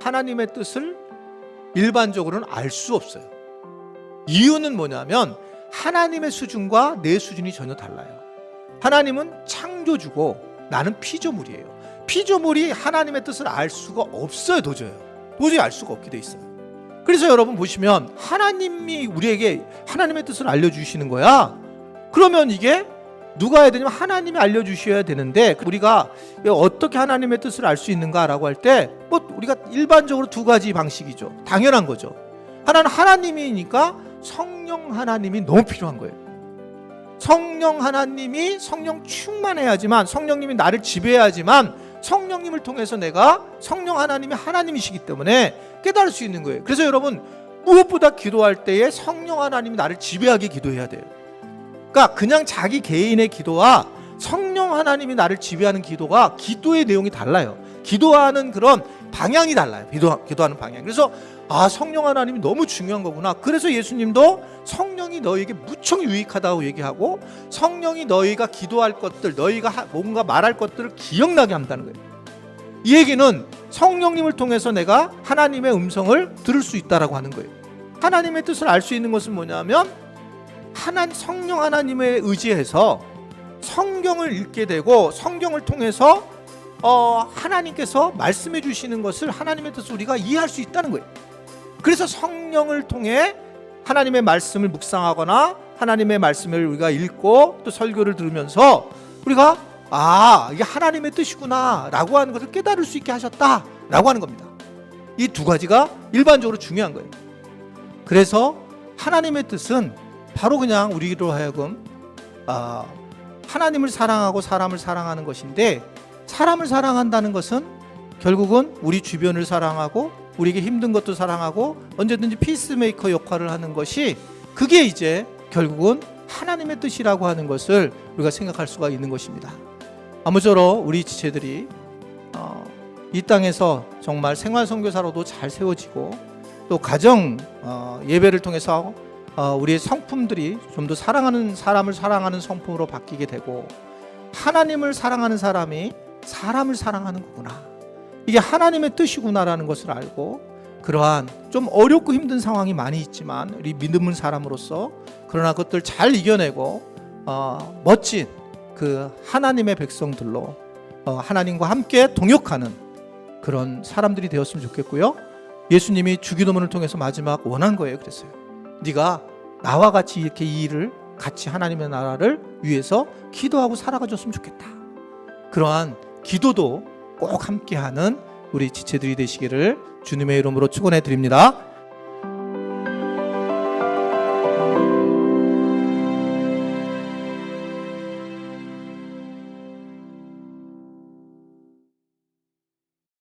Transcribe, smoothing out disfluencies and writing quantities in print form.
하나님의 뜻을 일반적으로는 알 수 없어요. 이유는 뭐냐면 하나님의 수준과 내 수준이 전혀 달라요. 하나님은 창조주고 나는 피조물이에요. 피조물이 하나님의 뜻을 알 수가 없어요. 도저히 알 수가 없게 돼 있어요. 그래서 여러분 보시면 하나님이 우리에게 하나님의 뜻을 알려주시는 거야. 그러면 이게 누가 해야 되냐면 하나님이 알려주셔야 되는데, 우리가 어떻게 하나님의 뜻을 알 수 있는가라고 할 때 우리가 일반적으로 두 가지 방식이죠. 당연한 거죠. 하나는 하나님이니까 성령 하나님이 너무 필요한 거예요. 성령 하나님이 성령 충만해야지만, 성령님이 나를 지배해야지만 성령님을 통해서 내가 성령 하나님이 하나님이시기 때문에 깨달을 수 있는 거예요. 그래서 여러분 무엇보다 기도할 때에 성령 하나님이 나를 지배하게 기도해야 돼요. 그러니까 그냥 자기 개인의 기도와 성령 하나님이 나를 지배하는 기도가 기도의 내용이 달라요. 기도하는 그런 방향이 달라요. 기도하는 방향. 그래서 성령 하나님이 너무 중요한 거구나. 그래서 예수님도 성령이 너에게 무척 유익하다고 얘기하고, 성령이 너희가 기도할 것들, 너희가 뭔가 말할 것들을 기억나게 한다는 거예요. 이 얘기는 성령님을 통해서 내가 하나님의 음성을 들을 수 있다라고 하는 거예요. 하나님의 뜻을 알 수 있는 것은 뭐냐면 성령 하나님에 의지해서 성경을 읽게 되고, 성경을 통해서 하나님께서 말씀해 주시는 것을, 하나님의 뜻을 우리가 이해할 수 있다는 거예요. 그래서 성령을 통해 하나님의 말씀을 묵상하거나 하나님의 말씀을 우리가 읽고 또 설교를 들으면서 우리가 이게 하나님의 뜻이구나 라고 하는 것을 깨달을 수 있게 하셨다라고 하는 겁니다. 이 두 가지가 일반적으로 중요한 거예요. 그래서 하나님의 뜻은 바로 그냥 우리로 하여금 하나님을 사랑하고 사람을 사랑하는 것인데, 사람을 사랑한다는 것은 결국은 우리 주변을 사랑하고 우리에게 힘든 것도 사랑하고 언제든지 피스메이커 역할을 하는 것이, 그게 이제 결국은 하나님의 뜻이라고 하는 것을 우리가 생각할 수가 있는 것입니다. 아무쪼록 우리 지체들이 이 땅에서 정말 생활선교사로도 잘 세워지고, 또 가정 예배를 통해서 우리의 성품들이 좀 더 사람을 사랑하는 성품으로 바뀌게 되고, 하나님을 사랑하는 사람이 사람을 사랑하는 거구나, 이게 하나님의 뜻이구나라는 것을 알고, 그러한 좀 어렵고 힘든 상황이 많이 있지만 우리 믿음은 사람으로서 그러나 그것들 잘 이겨내고 멋진 그 하나님의 백성들로 하나님과 함께 동역하는 그런 사람들이 되었으면 좋겠고요. 예수님이 주기도문을 통해서 마지막 원한 거예요. 그랬어요. 네가 나와 같이 이렇게 이 일을 같이 하나님의 나라를 위해서 기도하고 살아가줬으면 좋겠다. 그러한 기도도 꼭 함께하는 우리 지체들이 되시기를 주님의 이름으로 축원해 드립니다.